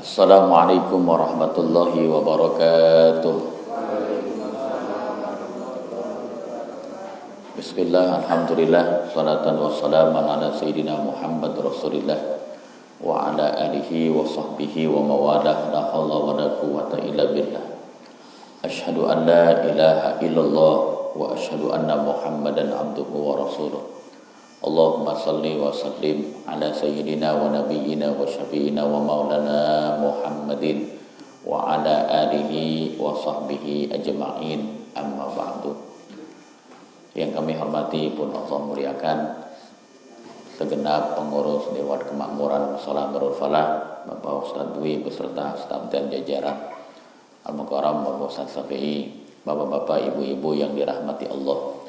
Assalamualaikum warahmatullahi wabarakatuh. Bismillah, alhamdulillah, salatan wassalaman ala sayyidina Muhammad Rasulillah wa ala alihi wa sahbihi wa mawalah, la hawla wa la quwwata illa billah. Asyhadu an la ilaha illallah wa asyhadu anna Muhammadan abduhu wa rasuluh. Allahumma salli wa sallim ala sayyidina wa nabiyyina wa syafi'ina wa maulana Muhammadin wa ala alihi wa sahbihi ajma'in, amma ba'du. Yang kami hormati pun Allah muliakan segenap pengurus Dewan Kemakmuran Shalah Nurul Falah, Bapak Ustaz Dwi beserta staf dan jajaran Al-Mukarram Bapak Ustaz Syafi'i, bapak-bapak, ibu-ibu yang dirahmati Allah.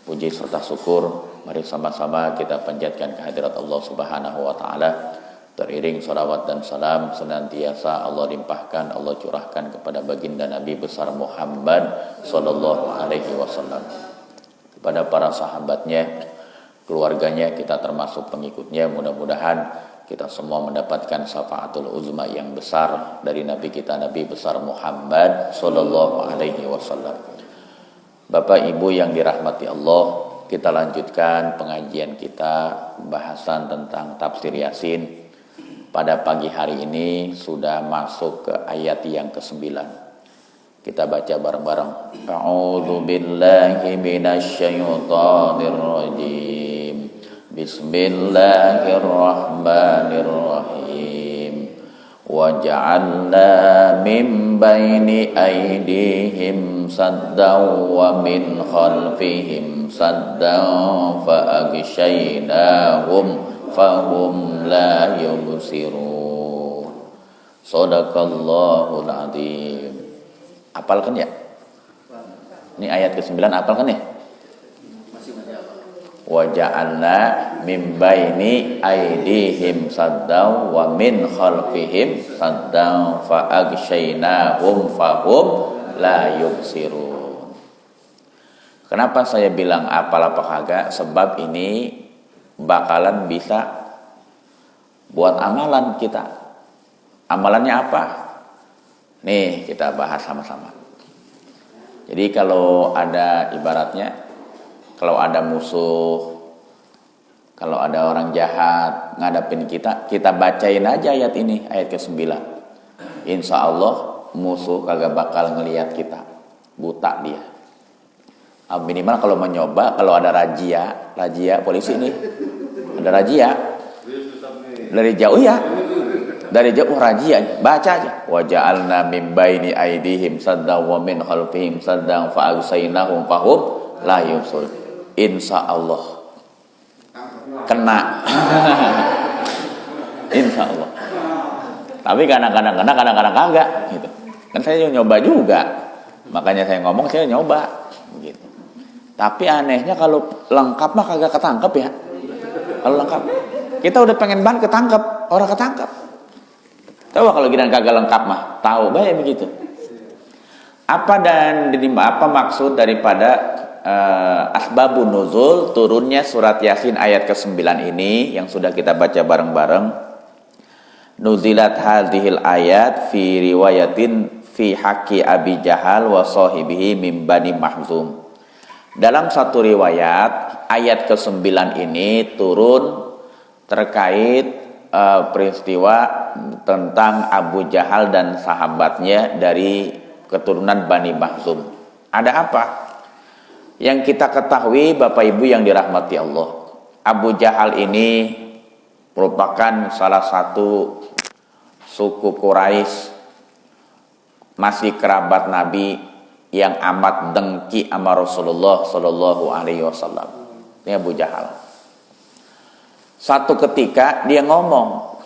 Puji serta syukur mari sama-sama kita panjatkan kehadirat Allah Subhanahu wa taala. Teriring salawat dan salam senantiasa Allah limpahkan, Allah curahkan kepada baginda Nabi besar Muhammad sallallahu alaihi wasallam, kepada para sahabatnya, keluarganya, kita termasuk pengikutnya. Mudah-mudahan kita semua mendapatkan syafaatul uzma yang besar dari Nabi kita, Nabi besar Muhammad sallallahu alaihi wasallam. Bapak Ibu yang dirahmati Allah, kita lanjutkan pengajian kita, bahasan tentang tafsir Yasin. Pada pagi hari ini sudah masuk ke ayat yang ke-9. Kita baca bareng-bareng. A'udzu billahi minasyaitonir rajim. Bismillahirrahmanirrahim. Wa ja'alna min baini aydihim saddan wa min khalfihim saddan fa aghshaynahum fahum la yubsirun. Shadaqallahul azim. Hafalkan ya? Ini ayat ke-9 hafalkan ya? Wa ja'alna min baini aydihim saddan wa min khalfihim saddan fa aghshaynahum fahum la yubsirun. Kenapa saya bilang apa kagak? Sebab ini bakalan bisa buat amalan kita. Amalannya apa? Nih kita bahas sama-sama. Jadi kalau ada ibaratnya, kalau ada musuh, kalau ada orang jahat ngadapin kita, kita bacain aja ayat ini, ayat ke-9. Insya Allah musuh kagak bakal ngelihat kita, buta dia. Minimal kalau mencoba, kalau ada razia polisi nih, ada razia dari jauh ya, dari jauh razia, baca aja. Wa ja'alna min baini aydihim saddan wa min khalfihim saddan fa aghshaynahum fahum la yubsirun. Insya Allah kena. Insya Allah. Tapi kadang-kadang kena, kadang-kadang kagak gitu. Kan saya nyoba juga, makanya saya ngomong saya nyoba gitu. Tapi anehnya kalau lengkap mah kagak ketangkep ya. Kalau lengkap, kita udah pengen banget ketangkep, orang ketangkep. Tahu kalau giliran kagak lengkap mah, tahu banyak begitu. Apa maksud daripada asbabun nuzul turunnya surat Yasin ayat ke-9 ini yang sudah kita baca bareng-bareng? Nuzilat hadhil ayat fi riwayatin fi haqqi Abi Jahal wa sahibihi min Bani Mahzum. Dalam satu riwayat, ayat ke-9 ini turun terkait peristiwa tentang Abu Jahal dan sahabatnya dari keturunan Bani Mahzum. Ada apa? Yang kita ketahui Bapak Ibu yang dirahmati Allah, Abu Jahal ini merupakan salah satu suku Quraisy, masih kerabat Nabi yang amat dengki sama Rasulullah sallallahu alaihi wasallam. Ini Abu Jahal. Satu ketika dia ngomong,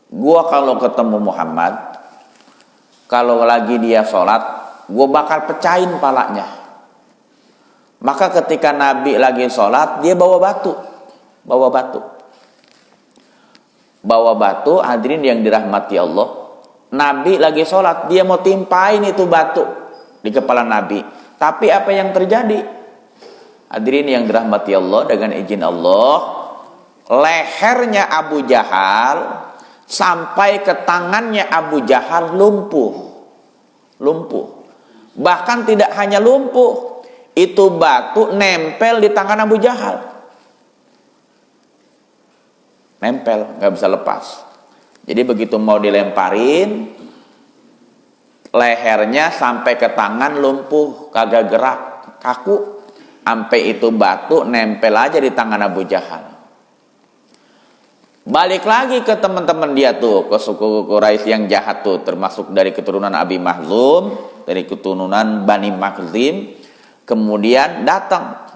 gua kalau ketemu Muhammad, kalau lagi dia sholat, gua bakal pecahin palanya. Maka ketika Nabi lagi sholat, dia bawa batu, hadirin yang dirahmati Allah. Nabi lagi sholat, dia mau timpain itu batu di kepala Nabi. Tapi apa yang terjadi? Hadirin yang dirahmati Allah, dengan izin Allah, lehernya Abu Jahal sampai ke tangannya Abu Jahal lumpuh. Bahkan tidak hanya lumpuh, itu batu nempel di tangan Abu Jahal. Nempel, nggak bisa lepas. Jadi begitu mau dilemparin, lehernya sampai ke tangan lumpuh, kagak gerak, kaku. Sampai itu batu nempel aja di tangan Abu Jahal. Balik lagi ke teman-teman dia tuh, ke suku Quraisy yang jahat tuh, termasuk dari keturunan Abi Mahzum, dari keturunan Bani Makhzim. Kemudian datang,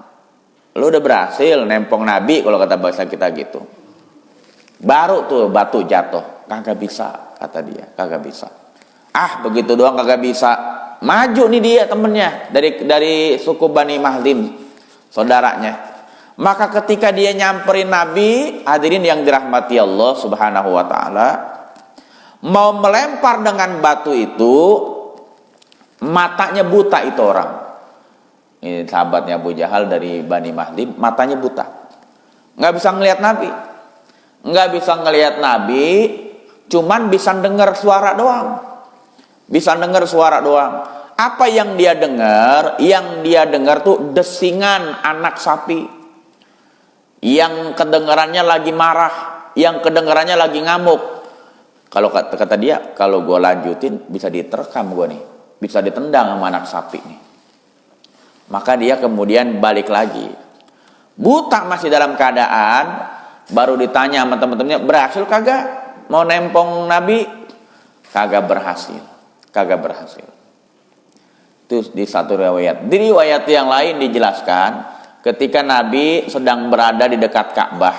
lu udah berhasil nempong Nabi, kalau kata bahasa kita gitu. Baru tuh batu jatuh, kagak bisa, kata dia, kagak bisa. Ah, begitu doang kagak bisa. Maju nih dia temennya dari suku Bani Makhzim, saudaranya. Maka ketika dia nyamperin Nabi, hadirin yang dirahmati Allah Subhanahu wa taala, mau melempar dengan batu itu, matanya buta itu orang. Ini sahabatnya Abu Jahal dari Bani Makhzim, matanya buta. Nggak bisa ngelihat Nabi. Nggak bisa ngelihat Nabi, cuman bisa dengar suara doang. Bisa dengar suara doang. Apa yang dia dengar? Yang dia dengar tuh desingan anak sapi. Yang kedengarannya lagi marah, yang kedengarannya lagi ngamuk. Kalau kata dia, kalau gue lanjutin bisa diterkam gue nih, bisa ditendang sama anak sapi nih. Maka dia kemudian balik lagi, buta masih dalam keadaan. Baru ditanya sama teman-temannya, berhasil kagak mau nempong Nabi? Kagak berhasil. Itu di satu riwayat. Di riwayat yang lain dijelaskan, ketika Nabi sedang berada di dekat Ka'bah,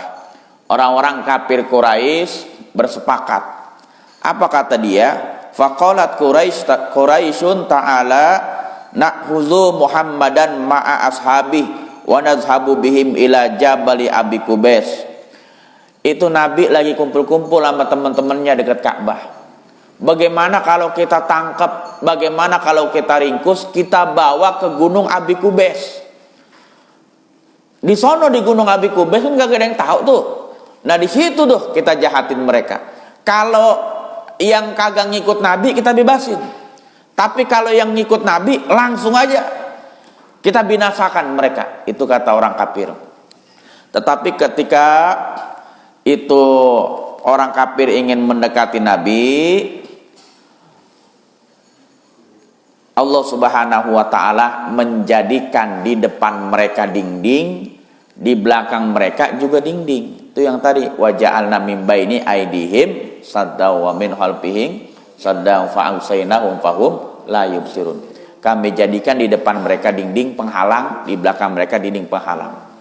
orang-orang kafir Quraisy bersepakat. Apa kata dia? Faqalat Quraisyun ta'ala na'khuzu Muhammadan ma'a ashabi wa nazhabu bihim ila jabali Abi Kubais. Itu Nabi lagi kumpul-kumpul sama teman-temannya dekat Ka'bah. Bagaimana kalau kita tangkap? Bagaimana kalau kita ringkus? Kita bawa ke gunung Abi Kubais. Di sono di gunung Abi Kubais kan gak ada yang tahu tuh. Nah di situ tuh kita jahatin mereka. Kalau yang kagak ngikut Nabi kita bebasin. Tapi kalau yang ngikut Nabi langsung aja kita binasakan mereka. Itu kata orang kafir. Tetapi ketika itu orang kafir ingin mendekati Nabi, Allah Subhanahu wa taala menjadikan di depan mereka dinding, di belakang mereka juga dinding. Itu yang tadi, wa ja'alna min baini aidihim saddaw wa min khalfihim saddaw fa agsaynahum fahum la yubsirun. Kami jadikan di depan mereka dinding penghalang, di belakang mereka dinding penghalang.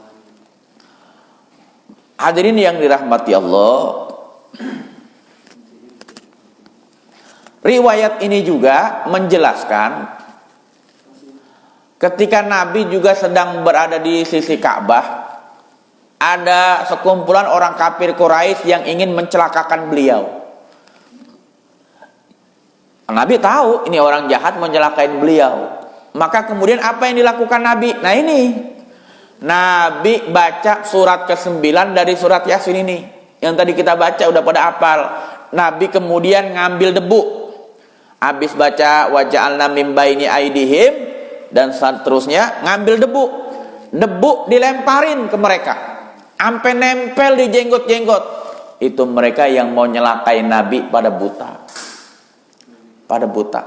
Hadirin yang dirahmati Allah, riwayat ini juga menjelaskan ketika Nabi juga sedang berada di sisi Ka'bah, ada sekumpulan orang kafir Quraisy yang ingin mencelakakan beliau. Nabi tahu ini orang jahat mencelakain beliau. Maka kemudian apa yang dilakukan Nabi? Nah ini, Nabi baca surat ke-9 dari surat Yasin ini. Yang tadi kita baca udah pada hafal. Nabi kemudian ngambil debu. Habis baca wa ja'alna min baini aidihim dan seterusnya, ngambil debu. Debu dilemparin ke mereka. Sampai nempel di jenggot-jenggot. Itu mereka yang mau nyelakain Nabi pada buta. Pada buta.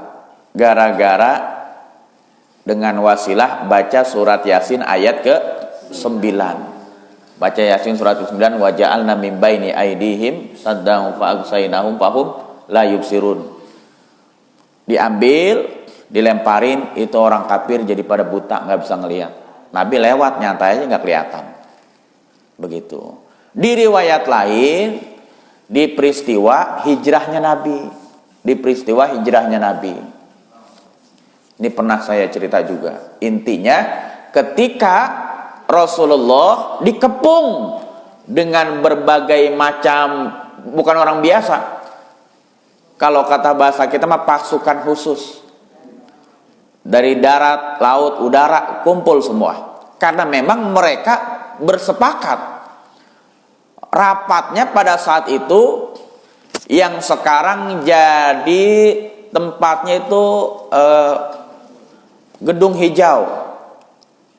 Gara-gara dengan wasilah baca surat Yasin ayat ke-9. Baca Yasin surat ke-9, wa ja'alna min baini aidihim saddan fa agsaynahum fahum la yubsirun. Diambil, dilemparin, itu orang kafir jadi pada buta, nggak bisa ngelihat. Nabi lewat, nyantai aja nggak kelihatan. Begitu. Di riwayat lain, di peristiwa hijrahnya Nabi. Di peristiwa hijrahnya Nabi. Ini pernah saya cerita juga. Intinya, ketika Rasulullah dikepung dengan berbagai macam, bukan orang biasa. Kalau kata bahasa kita mah pasukan khusus. Dari darat, laut, udara, kumpul semua. Karena memang mereka bersepakat. Rapatnya pada saat itu, yang sekarang jadi tempatnya itu gedung hijau,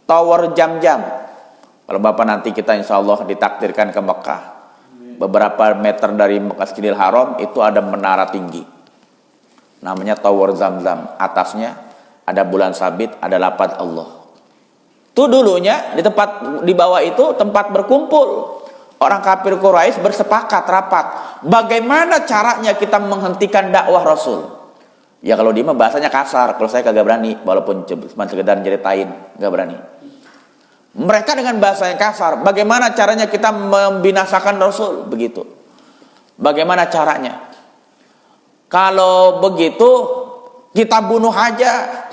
tower jam-jam. Kalau Bapak nanti kita insya Allah ditakdirkan ke Mekah, beberapa meter dari Masjidil Haram itu ada menara tinggi, namanya tower Zam-Zam. Atasnya ada bulan sabit, ada lafaz Allah. Itu dulunya di bawah itu tempat berkumpul orang kafir Quraisy, bersepakat rapat bagaimana caranya kita menghentikan dakwah Rasul. Ya kalau dia mah bahasanya kasar, kalau saya kagak berani, walaupun cuma sekedar ceritain, nggak berani. Mereka dengan bahasa yang kasar, bagaimana caranya kita membinasakan Rasul, begitu. Bagaimana caranya? Kalau begitu kita bunuh aja,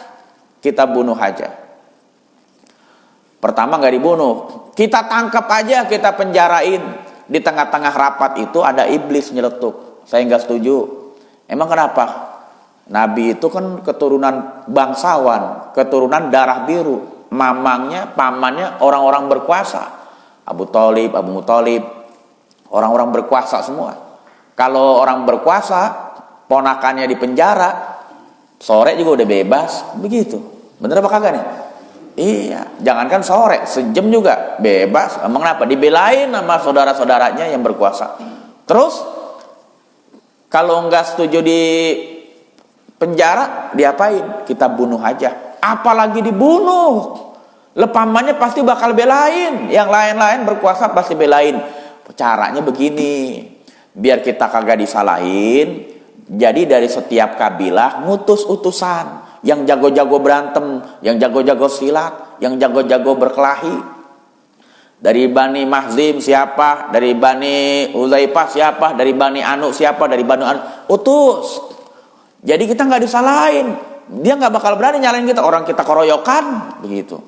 Pertama nggak dibunuh, kita tangkap aja, kita penjarain. Di tengah-tengah rapat itu ada iblis nyeletuk. Saya nggak setuju. Emang kenapa? Nabi itu kan keturunan bangsawan, keturunan darah biru. Mamangnya, pamannya orang-orang berkuasa. Abu Thalib, Abu Muthalib, orang-orang berkuasa semua. Kalau orang berkuasa, ponakannya di penjara, sore juga udah bebas, begitu. Bener apa kagak nih? Iya, jangankan sore, sejam juga bebas. Emang kenapa? Dibelain sama saudara-saudaranya yang berkuasa. Terus kalau nggak setuju di penjara, diapain? Kita bunuh aja. Apalagi dibunuh, lepamannya pasti bakal belain. Yang lain-lain berkuasa pasti belain. Caranya begini, biar kita kagak disalahin. Jadi dari setiap kabilah ngutus utusan yang jago-jago berantem, yang jago-jago silat, yang jago-jago berkelahi. Dari Bani Mahzim siapa, dari Bani Uzaifah siapa, dari Bani Anu siapa, dari Bani Anu, utus. Jadi kita nggak disalahin, dia nggak bakal berani nyalain kita, orang kita keroyokan, begitu.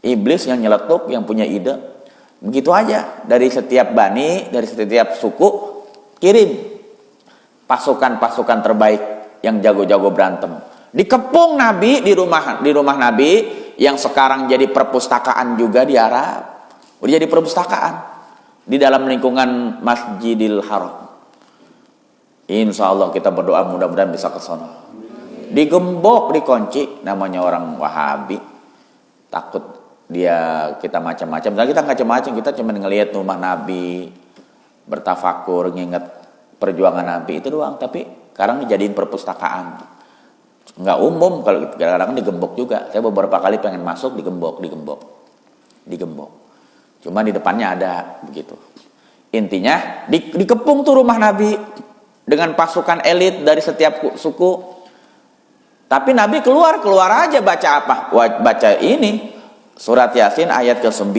Iblis yang nyeletuk, yang punya ide, begitu aja. Dari setiap bani, dari setiap suku, kirim pasukan-pasukan terbaik yang jago-jago berantem. Dikepung Nabi di rumah Nabi yang sekarang jadi perpustakaan juga di Arab. Udah jadi perpustakaan di dalam lingkungan Masjidil Haram. Insya Allah kita berdoa mudah-mudahan bisa ke sana. Digembok, dikunci, namanya orang Wahabi. Takut kita macam-macam. Dan kita macam-macam, kita cuma ngelihat rumah Nabi, bertafakur, nginget perjuangan Nabi itu doang. Tapi sekarang dijadiin perpustakaan. Nggak umum, kalau kadang-kadang digembok juga. Saya beberapa kali pengen masuk, digembok. Cuma di depannya ada, begitu. Intinya dikepung tuh rumah Nabi dengan pasukan elit dari setiap suku. Tapi Nabi keluar aja, baca apa? Baca ini surat Yasin ayat ke-9.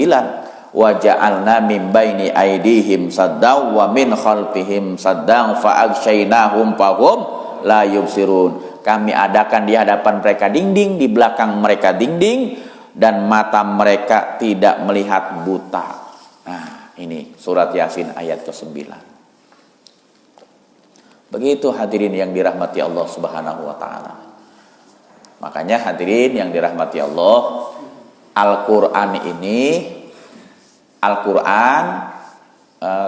Wa ja'alna min baini aidihim saddaw wa min khalfihim saddaw fa aghshaynahum fahum la yubsirun. Kami adakan di hadapan mereka dinding, di belakang mereka dinding, dan mata mereka tidak melihat buta. Nah, ini surat Yasin ayat ke-9. Begitu hadirin yang dirahmati Allah Subhanahu wa taala. Makanya hadirin yang dirahmati Allah, Al-Qur'an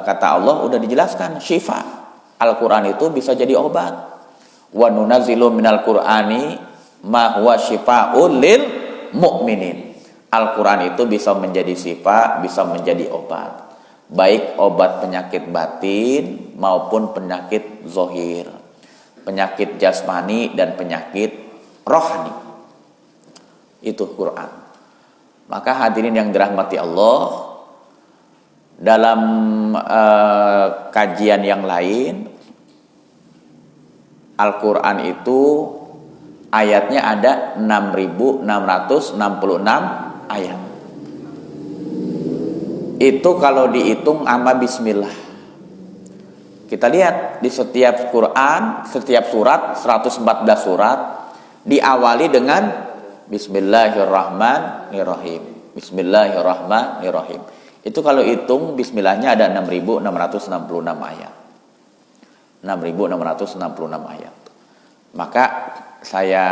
kata Allah udah dijelaskan syifa. Al-Qur'an itu bisa jadi obat. Wa nunazzilu minal Qur'ani ma huwa syifaa'un lil mu'minin. Al-Qur'an itu bisa menjadi syifa, bisa menjadi obat. Baik obat penyakit batin maupun penyakit zahir. Penyakit jasmani dan penyakit rohani. Itu Quran. Maka hadirin yang dirahmati Allah, dalam kajian yang lain, Al-Quran itu ayatnya ada 6.666 ayat. Itu kalau dihitung sama bismillah. Kita lihat di setiap Quran, setiap surat, 114 surat, diawali dengan Bismillahirrahmanirrahim. Bismillahirrahmanirrahim. Itu kalau hitung bismillahnya ada 6.666 ayat. 6.666 ayat. Maka saya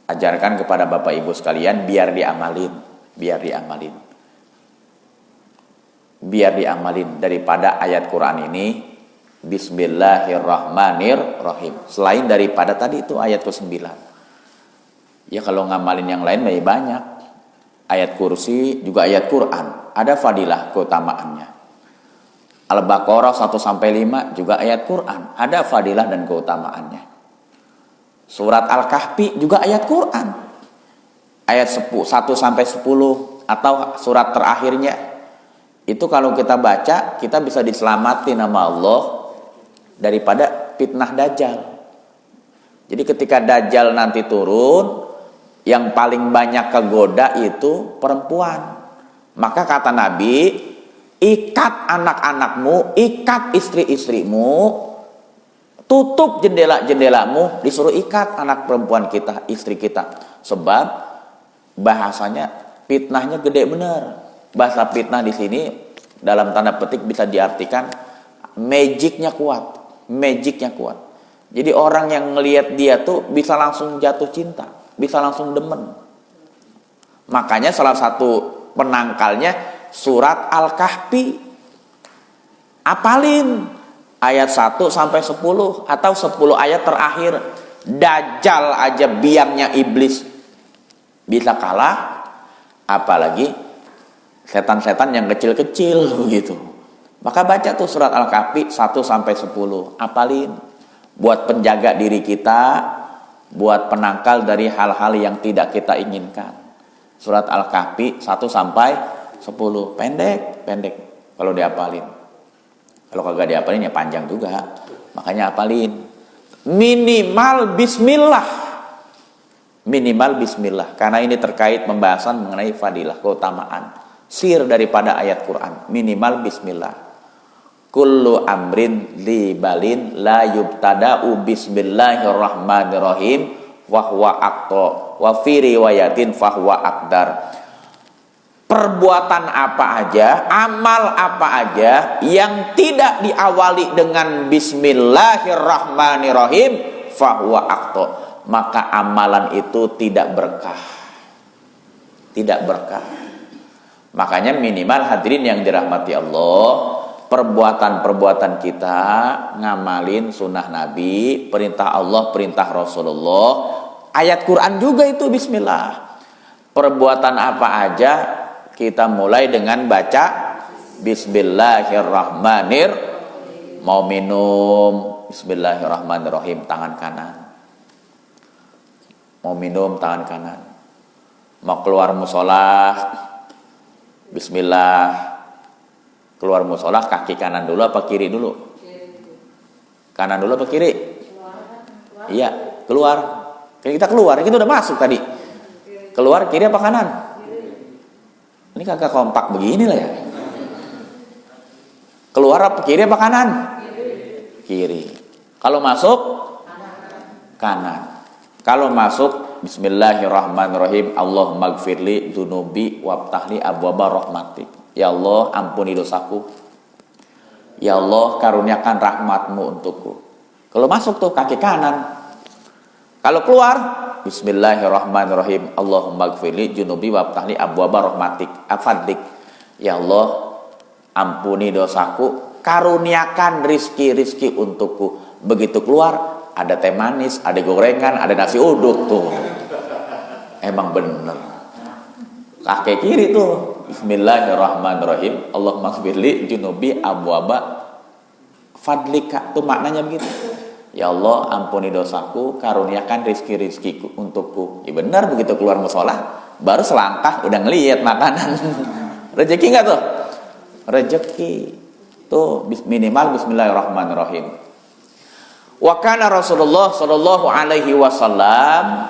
ajarkan kepada Bapak Ibu sekalian biar diamalin. biar diamalin daripada ayat Quran ini Bismillahirrahmanirrahim. Selain daripada tadi itu ayat ke-9. Ya kalau ngamalin yang lain lebih banyak. Ayat kursi juga ayat Quran. Ada fadilah keutamaannya. Al-Baqarah 1-5 juga ayat Quran. Ada fadilah dan keutamaannya. Surat Al-Kahfi juga ayat Quran. Ayat 1-10 atau surat terakhirnya. Itu kalau kita baca, kita bisa diselamati nama Allah daripada fitnah Dajjal. Jadi ketika Dajjal nanti turun, yang paling banyak kegoda itu perempuan. Maka kata Nabi, ikat anak-anakmu, ikat istri-istrimu, tutup jendela-jendelamu, disuruh ikat anak perempuan kita, istri kita. Sebab bahasanya fitnahnya gede bener. Bahasa fitnah di sini dalam tanda petik bisa diartikan magicnya kuat. Jadi orang yang ngelihat dia tuh bisa langsung jatuh cinta, bisa langsung demen. Makanya salah satu penangkalnya surat Al-Kahfi. Apalin ayat 1-10 atau 10 ayat terakhir. Dajjal aja biangnya iblis bisa kalah, apalagi setan-setan yang kecil-kecil begitu. Maka baca tuh surat Al-Kahfi 1-10, apalin buat penjaga diri kita, buat penangkal dari hal-hal yang tidak kita inginkan. Surat Al-Kahfi 1-10, pendek kalau diapalin. Kalau kagak diapalin ya panjang juga. Makanya apalin. Minimal bismillah. Karena ini terkait pembahasan mengenai fadilah, keutamaan. Sir daripada ayat Quran. Minimal bismillah. Kullu amrin libalin la yubtada'u bismillahirrahmanirrahim wahwa aqta wa fi riwayatin fahwa aqdar. Perbuatan apa aja, amal apa aja yang tidak diawali dengan bismillahirrahmanirrahim fahuwa aqta, maka amalan itu tidak berkah. Makanya minimal hadirin yang dirahmati Allah, perbuatan-perbuatan kita ngamalin sunnah Nabi, perintah Allah, perintah Rasulullah, ayat Quran juga itu bismillah. Perbuatan apa aja kita mulai dengan baca bismillahirrahmanirrahim. Mau minum, bismillahirrahmanirrahim, tangan kanan. Mau minum, tangan kanan. Mau keluar musola, bismillah. Keluar musola kaki kanan dulu apa kiri dulu? Kanan dulu apa kiri? Iya, keluar. Kita keluar, kita udah masuk tadi. Keluar kiri apa kanan? Ini kagak kompak begini lah ya. Keluar apa kiri apa kanan? Kiri. Kalau masuk kanan. Kalau masuk bismillahirrahmanirrahim. Allahumma gfirli dunubi wabtahli abwaba rahmatik. Ya Allah, ampuni dosaku. Ya Allah, karuniakan rahmatmu untukku. Kalau masuk tuh kaki kanan. Kalau keluar bismillahirrahmanirrahim. Allahumma gfirli junubi wabtahli abwaba rahmatik afadik. Ya Allah, ampuni dosaku, karuniakan rizki-rizki untukku. Begitu keluar, ada teh manis, ada gorengan, ada nasi uduk tuh. Emang bener. Kaki kiri tuh bismillahirrahmanirrahim. Allahumma gfirli junubi abwaba fadlika. Tuh maknanya begitu. Ya Allah, ampuni dosaku, karuniakan rizki-rizkiku untukku. Ya benar, begitu keluar musola, baru selangkah udah ngelihat makanan. Rezeki nggak tuh? Rezeki. Tuh minimal bismillahirrahmanirrahim. Wa kana Rasulullah sallallahu alaihi wasallam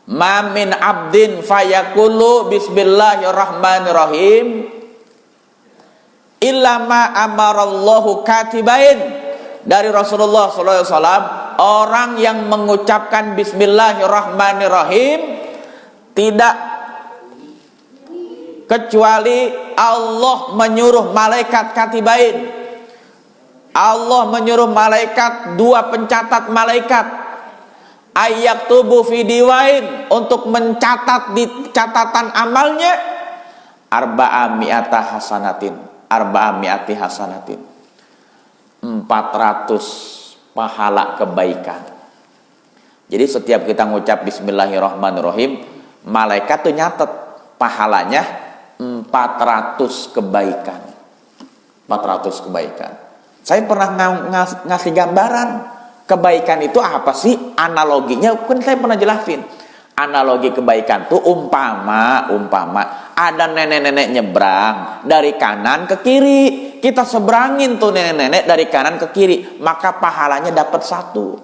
ma min abdin fayaqulu bismillahirrahmanirrahim illa ma amarallahu katibain. Dari Rasulullah SAW, orang yang mengucapkan bismillahirrahmanirrahim tidak kecuali Allah menyuruh malaikat katibain. Allah menyuruh malaikat, dua pencatat malaikat, ayyaktubu fi diwain, untuk mencatat di catatan amalnya arba'a mi'ata hasanatin, arba'ami'ati hasanatin. 400 pahala kebaikan. Jadi setiap kita ngucap bismillahirrahmanirrahim, malaikat tuh nyatet pahalanya 400 kebaikan. 400 kebaikan. Saya pernah ngasih gambaran kebaikan itu apa sih? Analoginya kan saya pernah jelasin. Analogi kebaikan tuh umpama ada nenek-nenek nyebrang dari kanan ke kiri. Kita seberangin tuh nenek-nenek dari kanan ke kiri, maka pahalanya dapat satu.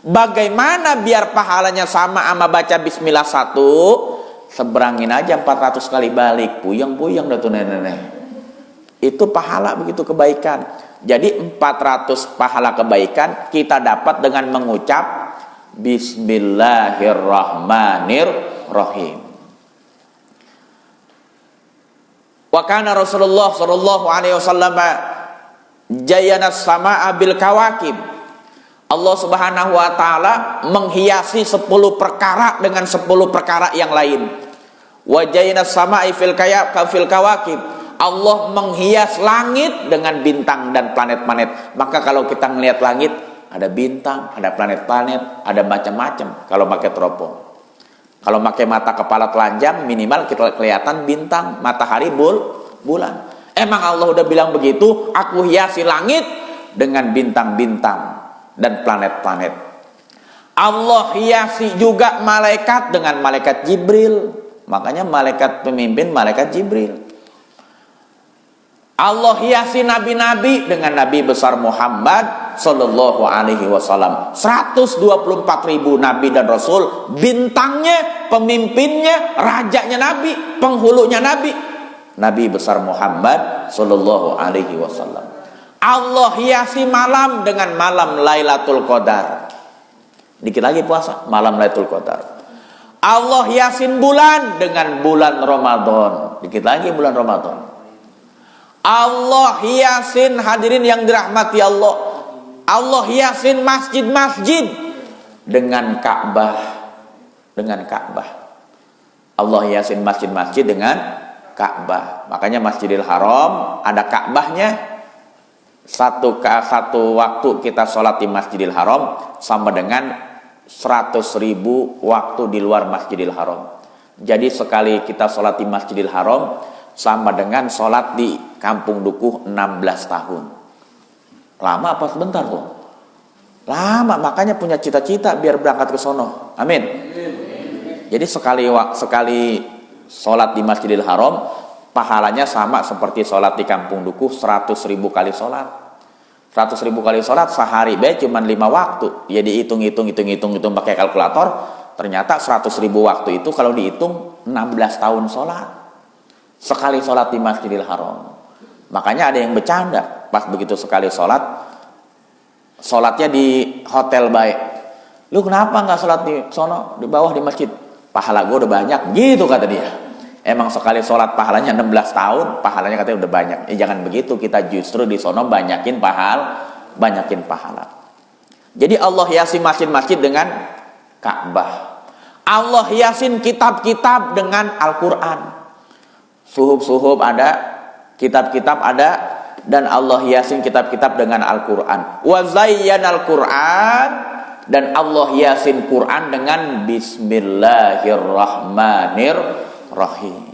Bagaimana biar pahalanya sama baca bismillah satu? Seberangin aja 400 kali balik, puyeng-puyeng dah tuh nenek-nenek. Itu pahala begitu kebaikan. Jadi 400 pahala kebaikan kita dapat dengan mengucap bismillahirrahmanirrahim. Wa kana Rasulullah sallallahu alaihi wasallam jayana samaa bil kawakib. Allah Subhanahu wa taala menghiasi 10 perkara dengan 10 perkara yang lain. Wa jayana samaa'i fil kawakib. Allah menghias langit dengan bintang dan planet-planet. Maka kalau kita melihat langit, ada bintang, ada planet-planet, ada macam-macam kalau pakai teropong. Kalau pakai mata kepala telanjang, minimal kita kelihatan bintang, matahari, bulan. Emang Allah udah bilang begitu, aku hiasi langit dengan bintang-bintang dan planet-planet. Allah hiasi juga malaikat dengan malaikat Jibril. Makanya malaikat pemimpin malaikat Jibril. Allah hiasi nabi-nabi dengan Nabi besar Muhammad sallallahu alaihi wasallam. 124.000 nabi dan rasul, bintangnya, pemimpinnya, rajanya nabi, penghulunya nabi, Nabi besar Muhammad sallallahu alaihi wasallam. Allah hiasi malam dengan malam Lailatul Qadar. Dikit lagi puasa, malam Lailatul Qadar. Allah hiasin bulan dengan bulan Ramadan. Dikit lagi bulan Ramadan. Allah hiasin, hadirin yang dirahmati Allah, Allah hiasin masjid-masjid dengan Ka'bah. Allah hiasin masjid-masjid dengan Ka'bah. Makanya Masjidil Haram ada Ka'bahnya. Satu waktu kita sholat di Masjidil Haram sama dengan 100.000 waktu di luar Masjidil Haram. Jadi sekali kita sholat di Masjidil Haram sama dengan sholat di Kampung Dukuh 16 tahun. Lama apa sebentar tuh? Lama, makanya punya cita-cita biar berangkat ke sono. Amin. Jadi sekali sholat di Masjidil Haram, pahalanya sama seperti sholat di Kampung Dukuh 100.000 kali sholat. 100.000 kali sholat sehari cuma 5 waktu. Jadi hitung pakai kalkulator, ternyata 100.000 waktu itu kalau dihitung 16 tahun sholat. Sekali sholat di Masjidil Haram. Makanya ada yang bercanda pas begitu sekali sholatnya di hotel baik. Lu kenapa nggak sholat di sono, di bawah di masjid? Pahala gue udah banyak, gitu kata dia. Emang sekali sholat pahalanya 16 tahun, pahalanya katanya udah banyak. Jangan begitu, kita justru di sono banyakin pahala. Jadi Allah hiasi masjid-masjid dengan Ka'bah. Allah hiasin kitab-kitab dengan Al-Quran. Suhuf-suhuf ada, kitab-kitab ada, dan Allah hiasin kitab-kitab dengan Al-Quran. Wa zayyanal Quran, dan Allah hiasin Quran dengan Bismillahirrahmanirrahim.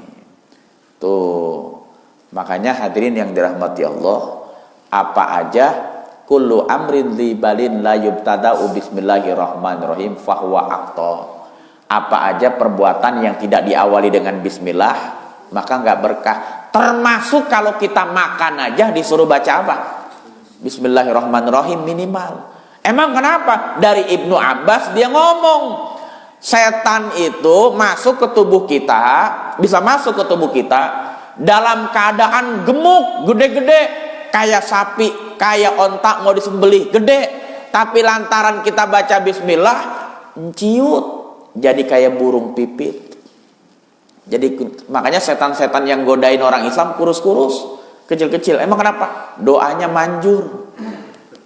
Tuh, makanya hadirin yang dirahmati Allah, apa aja kullu amrin dzibalin la yubtada'u bismillahirrahmanirrahim fahuwa aqta. Apa aja perbuatan yang tidak diawali dengan bismillah, maka nggak berkah. Termasuk kalau kita makan aja disuruh baca apa? Bismillahirrahmanirrahim minimal. Emang kenapa? Dari Ibnu Abbas dia ngomong, setan itu masuk ke tubuh kita, bisa masuk ke tubuh kita dalam keadaan gemuk, gede-gede, kayak sapi, kayak ontak mau disembelih, gede. Tapi lantaran kita baca bismillah, ciut, jadi kayak burung pipit. Jadi makanya setan-setan yang godain orang Islam kurus-kurus, kecil-kecil. Emang kenapa? Doanya manjur.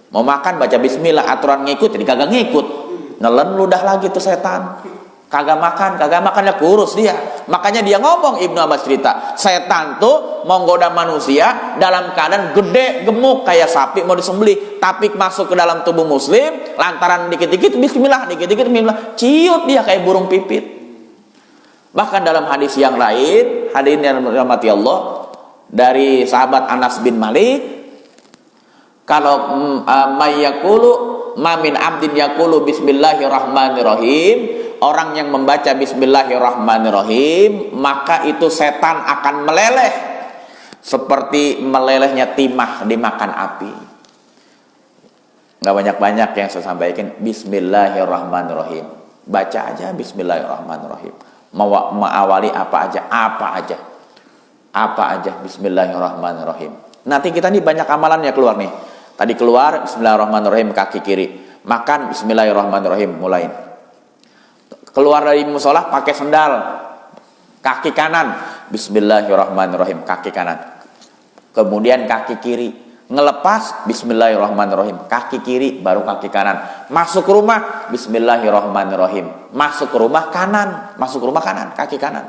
Mau makan baca bismillah, aturan ngikut jadi kagak ngikut. Nelen ludah lagi tuh setan. Kagak makan ya kurus dia. Makanya dia ngomong, Ibnu Abbas cerita, setan tuh menggoda manusia dalam keadaan gede, gemuk kayak sapi mau disembelih, tapi masuk ke dalam tubuh muslim lantaran dikit-dikit bismillah, dikit-dikit bismillah, ciut dia kayak burung pipit. Bahkan dalam hadis yang lain, hadirin yang dirahmati Allah, dari sahabat Anas bin Malik, kalau mayyakulu mamin abdin yakulu bismillahirrahmanirrahim, orang yang membaca bismillahirrahmanirrahim, maka itu setan akan meleleh seperti melelehnya timah dimakan api. Nggak banyak-banyak yang saya sampaikan, bismillahirrahmanirrahim. Baca aja bismillahirrahmanirrahim. Mengawali apa aja bismillahirrahmanirrahim. Nanti kita nih banyak amalannya keluar nih. Tadi keluar bismillahirrahmanirrahim kaki kiri, makan bismillahirrahmanirrahim mulai. Keluar dari musola pakai sendal kaki kanan bismillahirrahmanirrahim kaki kanan, kemudian kaki kiri ngelepas bismillahirrahmanirrahim kaki kiri baru kaki kanan, masuk rumah bismillahirrahmanirrahim, masuk rumah kanan kaki kanan,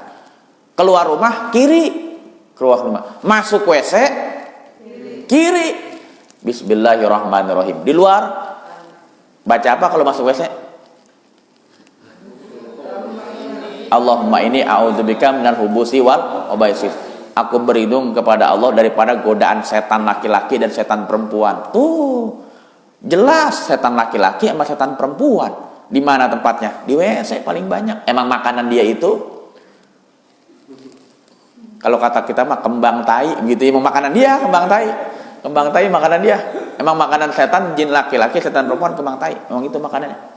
keluar rumah kiri, keluar rumah, masuk WC kiri bismillahirrahmanirrahim. Di luar baca apa kalau masuk WC? Allahumma inni a'udzubika minal hubusi wal khaba'is. Aku berlindung kepada Allah daripada godaan setan laki-laki dan setan perempuan. Tuh, jelas setan laki-laki sama setan perempuan. Di mana tempatnya? Di WC paling banyak. Emang makanan dia itu, kalau kata kita mah kembang tai, gitu. Emang makanan dia kembang tai makanan dia. Emang makanan setan jin laki-laki, setan perempuan kembang tai. Emang itu makanannya.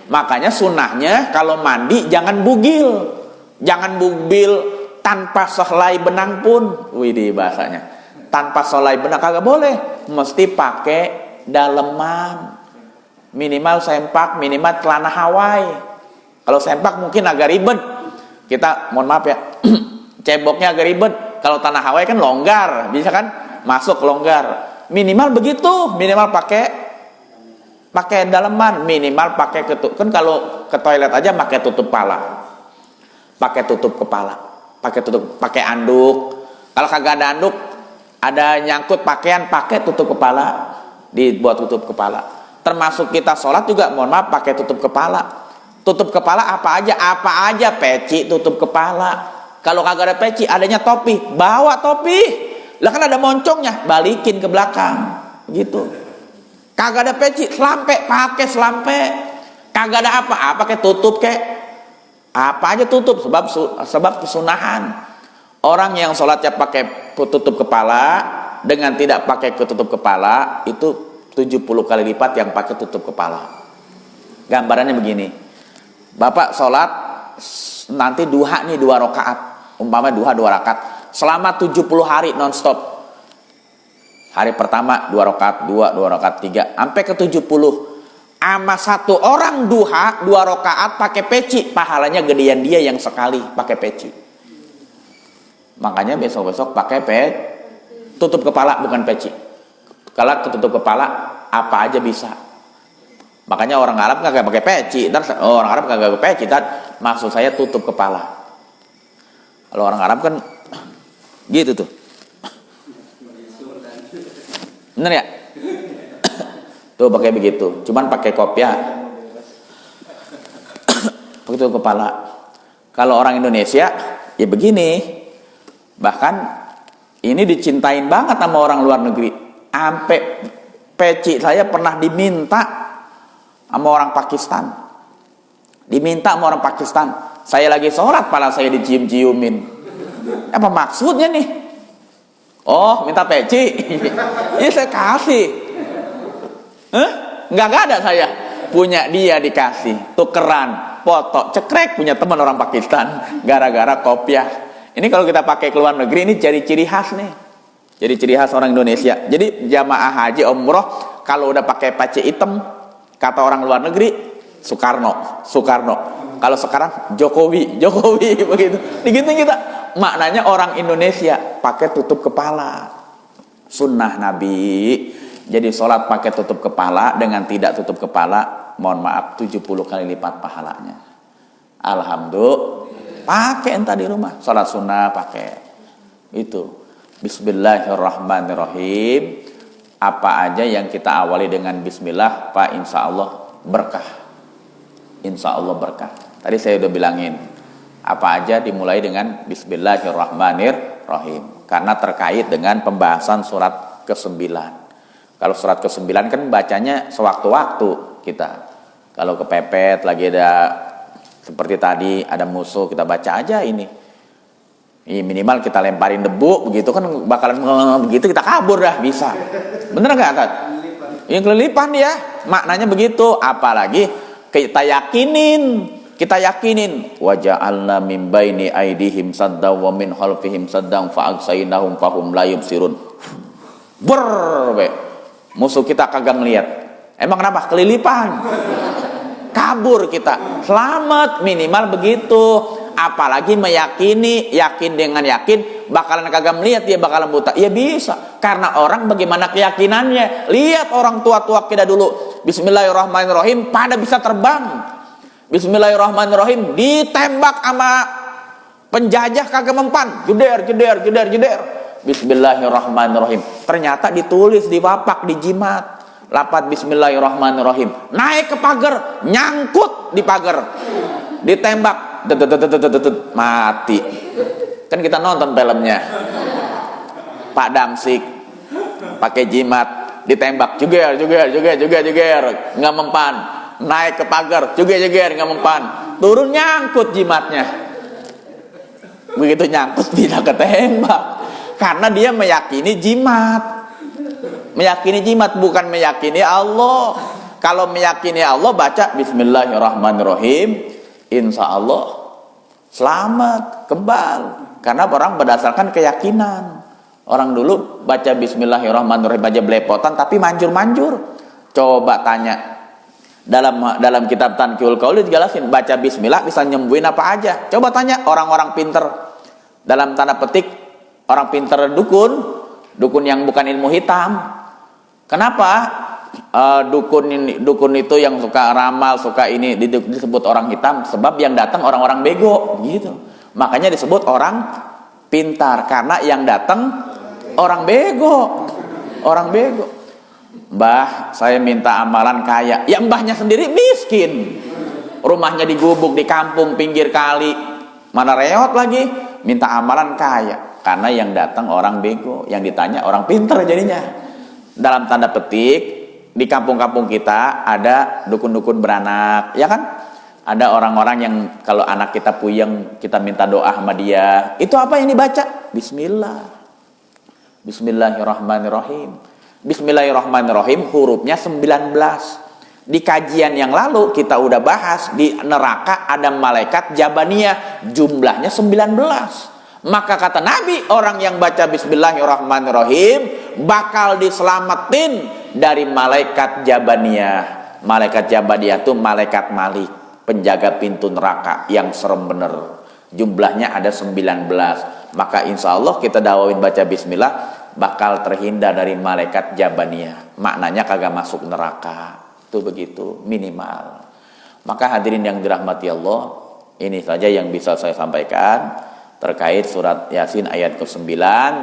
Makanya sunnahnya kalau mandi jangan bugil, tanpa sehelai benang pun. Widih bahasanya, tanpa sehelai benang kagak boleh, mesti pakai daleman, minimal sempak, minimal celana Hawaii. Kalau sempak mungkin agak ribet, kita mohon maaf ya, ceboknya agak ribet. Kalau tanah Hawaii kan longgar, bisa kan masuk longgar. Minimal begitu, minimal pakai daleman, minimal pakai kan kalau ke toilet aja pakai tutup kepala, pakai anduk. Kalau kagak ada anduk, ada nyangkut pakaian, pakai tutup kepala, dibuat tutup kepala. Termasuk kita sholat juga, mohon maaf, pakai tutup kepala. Tutup kepala apa aja, peci tutup kepala. Kalau kagak ada peci, adanya topi, bawa topi. Lah kan ada moncongnya, balikin ke belakang, gitu. Kagak ada peci, selampe, pakai selampe. Kagak ada apa-apa, kayak tutup kayak apa aja tutup, sebab kesunahan. Orang yang sholatnya pakai tutup kepala dengan tidak pakai tutup kepala itu 70 kali lipat yang pakai tutup kepala. Gambarannya begini, Bapak sholat nanti duha nih 2 rakaat, umpama duha 2 rakaat selama 70 hari nonstop. Hari pertama 2 rakaat, 2 rakaat, 3 sampai ke 70. Ama satu orang duha 2 rakaat pakai peci, pahalanya gedean dia yang sekali pakai peci. Makanya besok-besok pakai tutup kepala bukan peci. Kalau tutup kepala apa aja bisa. Makanya orang Arab kagak pakai peci, orang Arab kagak pakai peci, maksud saya tutup kepala. Kalau orang Arab kan gitu tuh. Bener ya? Tuh pakai begitu, cuman pakai kopiah. Begitu kepala. Kalau orang Indonesia ya begini. Bahkan ini dicintain banget sama orang luar negeri. Sampai peci saya pernah diminta sama orang Pakistan. Diminta sama orang Pakistan. Saya lagi sholat, pala saya dicium-ciumin. Apa maksudnya nih? Oh, minta peci. Ini saya kasih. Nggak ada saya. Punya dia dikasih. Tukeran, foto, cekrek punya teman orang Pakistan. Gara-gara kopiah. Ini kalau kita pakai ke luar negeri, ini jadi ciri khas nih. Jadi ciri khas orang Indonesia. Jadi jamaah haji umroh kalau udah pakai peci hitam, kata orang luar negeri, Soekarno. Kalau sekarang Jokowi begitu. Begitu kita. Maknanya orang Indonesia pakai tutup kepala. Sunnah Nabi. Jadi sholat pakai tutup kepala dengan tidak tutup kepala, mohon maaf 70 kali lipat pahalanya. Alhamdulillah. Pakai entah di rumah, salat sunnah pakai. Itu. Bismillahirrahmanirrahim. Apa aja yang kita awali dengan bismillah, Pak, insya Allah berkah. Insya Allah berkah. Tadi saya udah bilangin, apa aja dimulai dengan bismillahirrahmanirrahim. Karena terkait dengan pembahasan surat ke-9. Kalau surat ke-9 kan bacanya sewaktu-waktu kita. Kalau kepepet lagi ada seperti tadi ada musuh, kita baca aja ini. Minimal kita lemparin debu begitu kan bakalan begitu kita kabur dah bisa. Bener nggak, Tat? Yang kelilipan ya, maknanya begitu. Apalagi kita yakinin wa ja'alna min baini aidihim sadda wa min khalfihim saddan fa agsaynahum fahum la yubsirun. Musuh kita kagak ngelihat. Emang kenapa? Kelilipan. Kabur kita. Selamat minimal begitu. Apalagi meyakini, yakin dengan yakin bakalan kagak melihat, dia bakalan buta. Ya bisa. Karena orang bagaimana keyakinannya. Lihat orang tua-tua kita dulu. Bismillahirrahmanirrahim pada bisa terbang. Bismillahirrahmanirrahim ditembak sama penjajah kagak mempan. Jeder. Bismillahirrahmanirrahim. Ternyata ditulis di wapak, di jimat. Lafaz bismillahirrahmanirrahim. Naik ke pagar, nyangkut di pagar. Ditembak, mati. Kan kita nonton filmnya. Pak Damsik pakai jimat, ditembak, juger, nggak mempan. Naik ke pagar, juger, nggak mempan. Turun nyangkut jimatnya. Begitu nyangkut tidak ketembak. Karena dia meyakini jimat. Meyakini jimat, bukan meyakini Allah. Kalau meyakini Allah baca bismillahirrahmanirrahim, insya Allah selamat, kebal. Karena orang berdasarkan keyakinan. Orang dulu baca bismillahirrahmanirrahim aja belepotan tapi manjur-manjur. Coba tanya dalam kitab Tanqiul Qaul dijelasin baca bismillah bisa nyembuhin apa aja. Coba tanya orang-orang pinter, dalam tanda petik orang pinter dukun yang bukan ilmu hitam. Kenapa dukun itu yang suka ramal, suka ini disebut orang hitam? Sebab yang datang orang-orang bego gitu. Makanya disebut orang pintar, karena yang datang orang bego. Mbah, saya minta amalan kaya. Ya mbahnya sendiri miskin. Rumahnya digubuk di kampung pinggir kali. Mana reot lagi minta amalan kaya. Karena yang datang orang bego, yang ditanya orang pintar jadinya. Dalam tanda petik, di kampung-kampung kita ada dukun-dukun beranak, ya kan? Ada orang-orang yang kalau anak kita puyeng, kita minta doa sama dia. Itu apa yang dibaca? Bismillahirrahmanirrahim. Bismillahirrahmanirrahim hurufnya 19. Di kajian yang lalu kita udah bahas di neraka ada malaikat Jabaniyah, jumlahnya 19. Maka kata Nabi, orang yang baca bismillahirrahmanirrahim bakal diselamatin dari malaikat Jabaniyah. Malaikat Jabaniyah itu malaikat Malik, penjaga pintu neraka yang serem bener. Jumlahnya ada 19. Maka insya Allah kita dakwin baca bismillah bakal terhindar dari malaikat Jabaniyah. Maknanya kagak masuk neraka. Itu begitu minimal. Maka hadirin yang dirahmati Allah, ini saja yang bisa saya sampaikan terkait surat Yasin ayat ke-9.